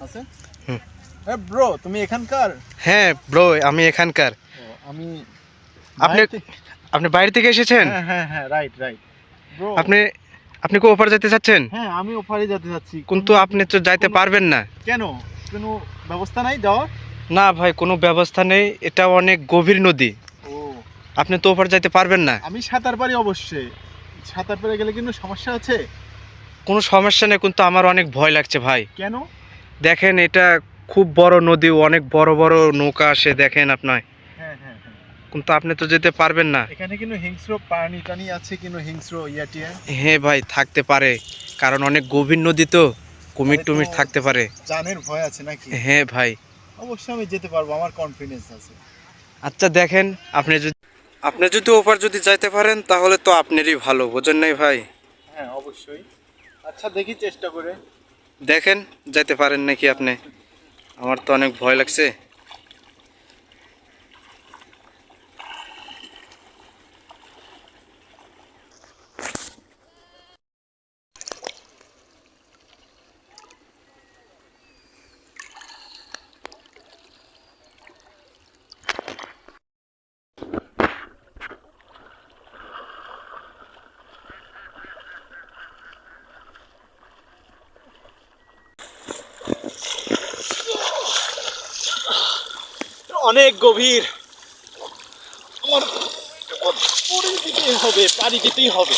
আছে। হুম। হ্যাঁ ব্রো, তুমি এখানকার? হ্যাঁ ব্রো, আমি এখানকার। আমি আপনি বাইরে আপনি বাইরে থেকে এসেছেন? হ্যাঁ হ্যাঁ হ্যাঁ, রাইট রাইট ব্রো। আপনি আপনি কি ওপার যেতে চাচ্ছেন? হ্যাঁ, আমি ওপারে যেতে চাচ্ছি। কিন্তু আপনি তো যাইতে পারবেন না। কেন? কোনো ব্যবস্থা নাই যাওয়ার? না ভাই, কোনো ব্যবস্থা নেই, এটা অনেক গভীর নদী। ও, আপনি তো ওপার যাইতে পারবেন না। আমি সাঁতার পারি অবশ্যই। সাঁতার পেরে গেলে কিন্তু সমস্যা আছে? কোনো সমস্যা নেই, কিন্তু আমার অনেক ভয় লাগছে ভাই। কেন? দেখেন, এটা খুব বড় নদী, অনেক বড় বড় নৌকা আসে, দেখেন আপনার। হ্যাঁ হ্যাঁ হ্যাঁ। কিন্তু আপনি তো যেতে পারবেন না। এখানে কিন্তু হিংস্র প্রাণী টানি আছে, কিন্তু হিংস্র ইয়াটিয়া। হ্যাঁ ভাই, থাকতে পারে, কারণ অনেক গভীর নদী তো, কুমির তাহলে তো টুমির থাকতে পারে। জানের ভয় আছে নাকি? হ্যাঁ ভাই। অবশ্যই আমি যেতে পারবো, আমার কনফিডেন্স আছে। আচ্ছা দেখেন, আপনি যদি ওপার যদি যাইতে পারেন তাহলে তো আপনারই ভালো, বোঝেন নাই ভাই? হ্যাঁ অবশ্যই। আচ্ছা দেখি চেষ্টা করে। দেখেন, যাইতে পারেন নাকি আপনি। আমার তো অনেক ভয় লাগছে। অনেক গভীর। আমার পরে দিতেই হবে, পাড়ি দিতেই হবে।